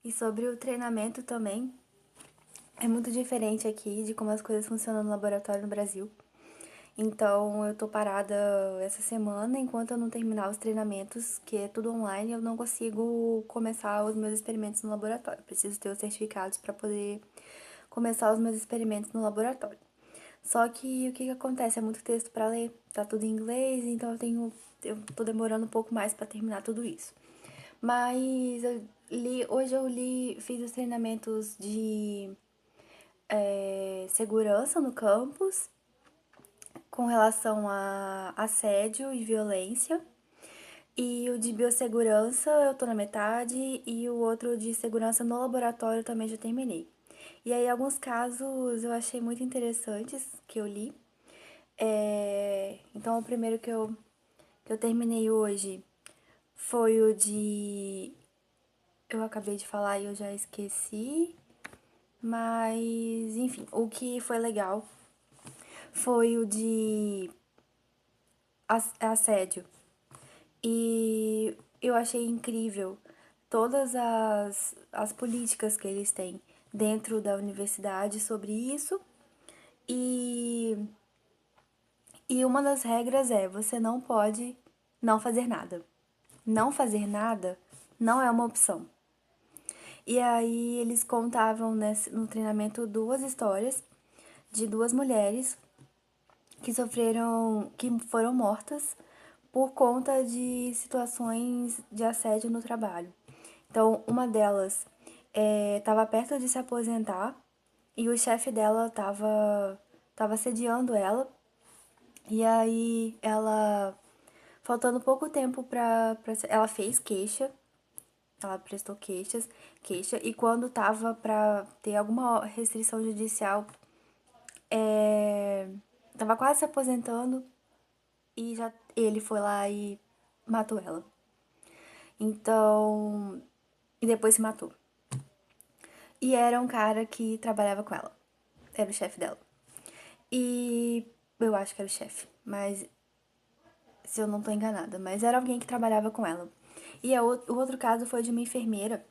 E sobre o treinamento também, é muito diferente aqui de como as coisas funcionam no laboratório no Brasil. Então, eu tô parada essa semana, enquanto eu não terminar os treinamentos, que é tudo online, eu não consigo começar os meus experimentos no laboratório. Preciso ter os certificados para poder começar os meus experimentos no laboratório. Só que o que que acontece? É muito texto para ler, tá tudo em inglês, então eu tô demorando um pouco mais para terminar tudo isso. Mas hoje eu li, fiz os treinamentos de segurança no campus, com relação a assédio e violência. E o de biossegurança eu tô na metade e o outro de segurança no laboratório também já terminei. E aí alguns casos eu achei muito interessantes que eu li. Então o primeiro que eu terminei hoje foi o de. Eu acabei de falar e eu já esqueci. Mas, enfim, o que foi legal foi o de assédio. E eu achei incrível todas as políticas que eles têm dentro da universidade sobre isso. E, e uma das regras é: você não pode não fazer nada. Não fazer nada não é uma opção. E aí eles contavam no treinamento duas histórias de duas mulheres que foram mortas por conta de situações de assédio no trabalho. Então, uma delas estava perto de se aposentar e o chefe dela tava assediando ela. E aí ela, faltando pouco tempo ela fez queixa, ela prestou queixa, e quando tava pra ter alguma restrição judicial, tava quase se aposentando e já ele foi lá e matou ela. Então, e depois se matou. E era um cara que trabalhava com ela. Era o chefe dela. E eu acho que era o chefe, mas se eu não tô enganada, mas era alguém que trabalhava com ela. E o outro caso foi de uma enfermeira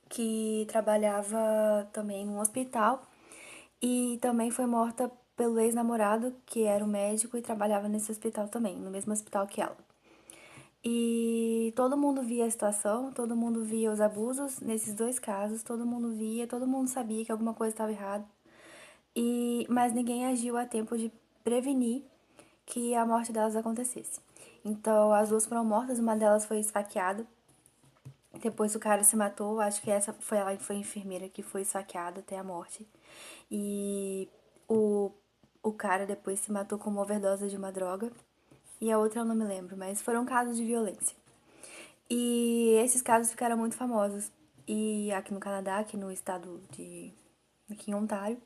que trabalhava também num hospital e também foi morta pelo ex-namorado, que era um médico e trabalhava nesse hospital também, no mesmo hospital que ela. E todo mundo via a situação, todo mundo via os abusos nesses dois casos, todo mundo via, todo mundo sabia que alguma coisa estava errada. Mas ninguém agiu a tempo de prevenir que a morte delas acontecesse. Então, as duas foram mortas, uma delas foi esfaqueada. Depois o cara se matou, acho que essa foi ela, foi a enfermeira que foi esfaqueada até a morte. E o, o cara depois se matou com uma overdose de uma droga. E a outra eu não me lembro, mas foram casos de violência. E esses casos ficaram muito famosos. E aqui no Canadá, aqui no estado de. Aqui em Ontário.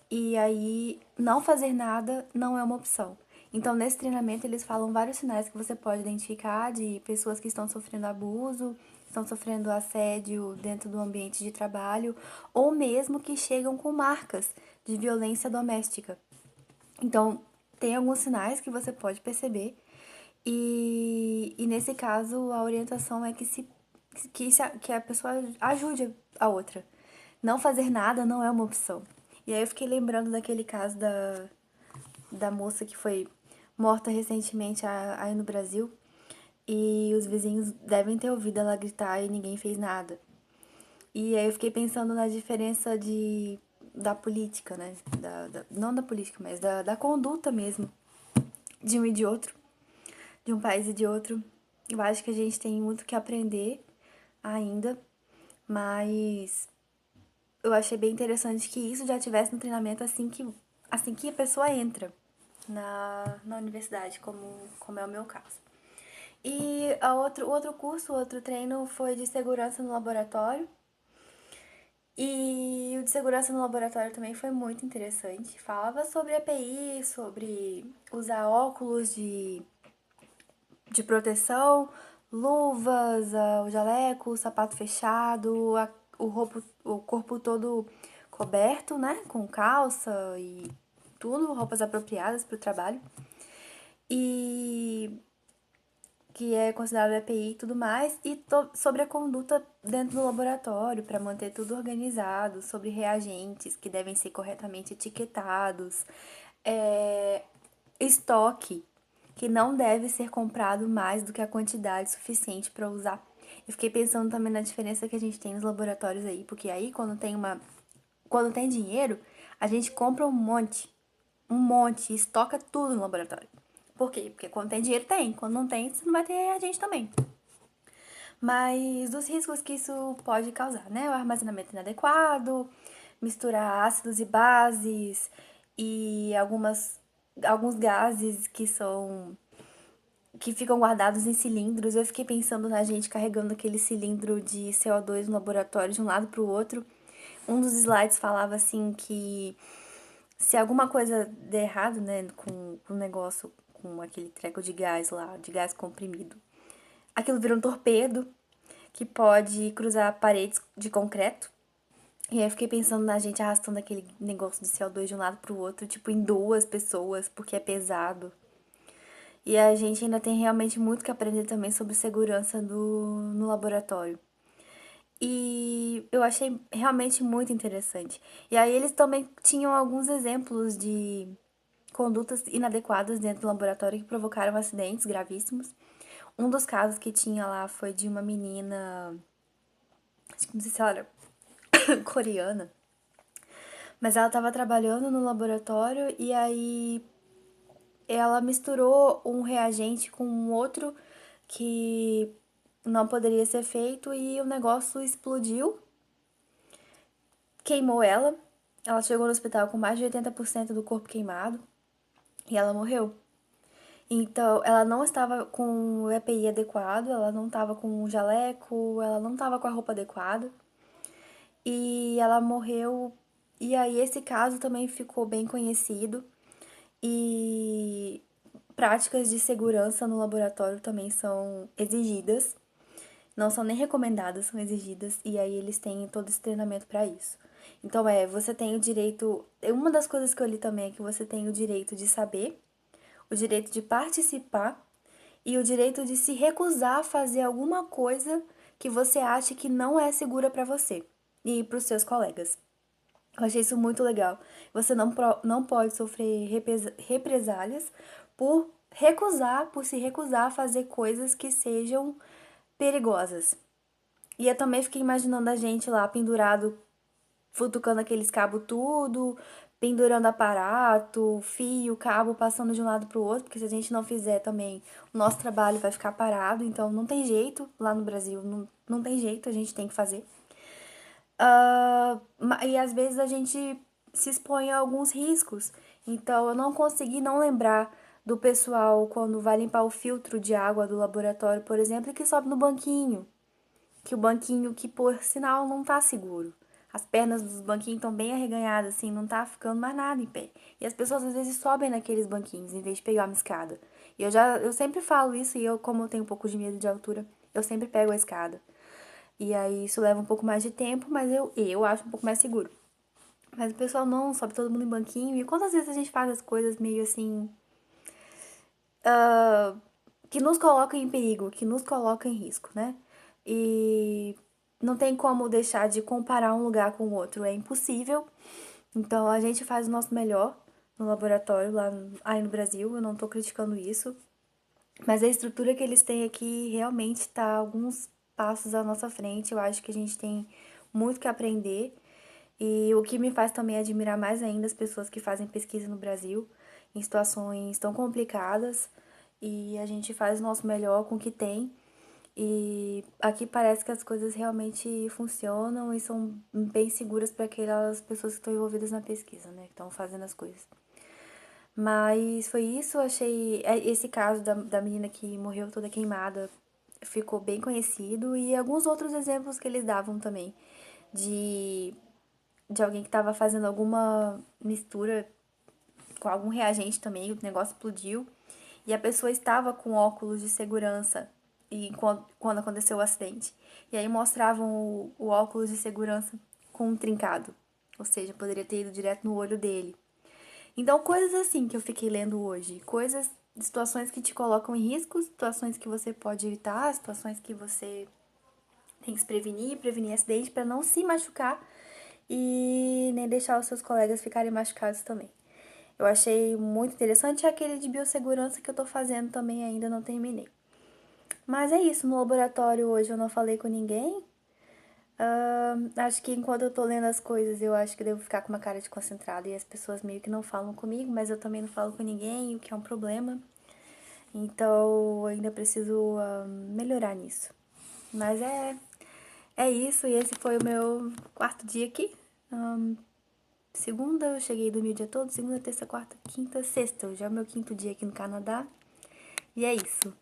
E aí, não fazer nada não é uma opção. Então, nesse treinamento, eles falam vários sinais que você pode identificar de pessoas que estão sofrendo abuso, estão sofrendo assédio dentro do ambiente de trabalho, ou mesmo que chegam com marcas de violência doméstica. Então, tem alguns sinais que você pode perceber, e nesse caso, a orientação é que a pessoa ajude a outra. Não fazer nada não é uma opção. E aí eu fiquei lembrando daquele caso da moça que foi morta recentemente aí no Brasil. E os vizinhos devem ter ouvido ela gritar e ninguém fez nada. E aí eu fiquei pensando na diferença da política, né? Não da política, mas da conduta mesmo, de um e de outro, de um país e de outro. Eu acho que a gente tem muito que aprender ainda, mas eu achei bem interessante que isso já tivesse no treinamento assim que a pessoa entra na universidade, como é o meu caso. E o outro curso, o outro treino foi de segurança no laboratório. E o de segurança no laboratório também foi muito interessante. Falava sobre EPI, sobre usar óculos de proteção, luvas, o jaleco, o sapato fechado, o corpo todo coberto, né? Com calça e tudo, roupas apropriadas para o trabalho. E que é considerado EPI e tudo mais, e sobre a conduta dentro do laboratório, para manter tudo organizado, sobre reagentes que devem ser corretamente etiquetados, estoque, que não deve ser comprado mais do que a quantidade suficiente para usar. Eu fiquei pensando também na diferença que a gente tem nos laboratórios aí, porque aí quando tem dinheiro, a gente compra um monte, e estoca tudo no laboratório. Por quê? Porque quando tem dinheiro tem, quando não tem, você não vai ter reagente também. Mas dos riscos que isso pode causar, né? O armazenamento inadequado, misturar ácidos e bases e alguns gases que ficam guardados em cilindros. Eu fiquei pensando na gente carregando aquele cilindro de CO2 no laboratório de um lado para o outro. Um dos slides falava assim que se alguma coisa der errado, né, com o negócio, com aquele treco de gás lá, de gás comprimido, aquilo vira um torpedo que pode cruzar paredes de concreto. E aí eu fiquei pensando na gente arrastando aquele negócio de CO2 de um lado pro outro, tipo, em duas pessoas, porque é pesado. E a gente ainda tem realmente muito que aprender também sobre segurança no laboratório. E eu achei realmente muito interessante. E aí eles também tinham alguns exemplos de condutas inadequadas dentro do laboratório que provocaram acidentes gravíssimos. Um dos casos que tinha lá foi de uma menina, acho que não sei se ela era coreana, mas ela estava trabalhando no laboratório e aí ela misturou um reagente com um outro que não poderia ser feito e o negócio explodiu, queimou ela. Ela chegou no hospital com mais de 80% do corpo queimado e ela morreu. Então, ela não estava com o EPI adequado, ela não estava com o jaleco, ela não estava com a roupa adequada. E ela morreu. E aí, esse caso também ficou bem conhecido. E práticas de segurança no laboratório também são exigidas. Não são nem recomendadas, são exigidas. E aí, eles têm todo esse treinamento para isso. Então, você tem o direito. Uma das coisas que eu li também é que você tem o direito de saber, o direito de participar e o direito de se recusar a fazer alguma coisa que você acha que não é segura para você e para os seus colegas. Eu achei isso muito legal. Você não pode sofrer represálias por se recusar a fazer coisas que sejam perigosas. E eu também fiquei imaginando a gente lá pendurado futucando aqueles cabos tudo, pendurando aparato, fio, cabo passando de um lado pro outro, porque se a gente não fizer também, o nosso trabalho vai ficar parado, então não tem jeito lá no Brasil, não tem jeito, a gente tem que fazer. E às vezes a gente se expõe a alguns riscos, então eu não consegui não lembrar do pessoal quando vai limpar o filtro de água do laboratório, por exemplo, e que sobe no banquinho que o banquinho, que por sinal não tá seguro. As pernas dos banquinhos estão bem arreganhadas, assim, não tá ficando mais nada em pé. E as pessoas às vezes sobem naqueles banquinhos em vez de pegar uma escada. E eu sempre falo isso e como eu tenho um pouco de medo de altura, eu sempre pego a escada. E aí isso leva um pouco mais de tempo, mas eu acho um pouco mais seguro. Mas o pessoal não, sobe todo mundo em banquinho. E quantas vezes a gente faz as coisas meio assim, que nos colocam em perigo, que nos colocam em risco, né? E não tem como deixar de comparar um lugar com o outro, é impossível. Então a gente faz o nosso melhor no laboratório lá aí no Brasil, eu não tô criticando isso, mas a estrutura que eles têm aqui realmente tá alguns passos à nossa frente. Eu acho que a gente tem muito que aprender. E o que me faz também admirar mais ainda as pessoas que fazem pesquisa no Brasil em situações tão complicadas e a gente faz o nosso melhor com o que tem. E aqui parece que as coisas realmente funcionam e são bem seguras para aquelas pessoas que estão envolvidas na pesquisa, né? Que estão fazendo as coisas. Mas foi isso, eu achei. Esse caso da menina que morreu toda queimada ficou bem conhecido e alguns outros exemplos que eles davam também de, de alguém que estava fazendo alguma mistura com algum reagente também, o negócio explodiu e a pessoa estava com óculos de segurança e quando aconteceu o acidente. E aí mostravam o óculos de segurança com um trincado, ou seja, poderia ter ido direto no olho dele. Então, coisas assim que eu fiquei lendo hoje, coisas situações que te colocam em risco, situações que você pode evitar, situações que você tem que se prevenir acidente para não se machucar e nem deixar os seus colegas ficarem machucados também. Eu achei muito interessante aquele de biossegurança que eu tô fazendo também, ainda não terminei. Mas é isso, no laboratório hoje eu não falei com ninguém. Acho que enquanto eu tô lendo as coisas, eu acho que devo ficar com uma cara de concentrada e as pessoas meio que não falam comigo, mas eu também não falo com ninguém, o que é um problema. Então, eu ainda preciso melhorar nisso. Mas é isso, e esse foi o meu quarto dia aqui. Segunda, eu cheguei a dormir o dia todo. Segunda, terça, quarta, quinta, sexta. Já é o meu quinto dia aqui no Canadá. E é isso.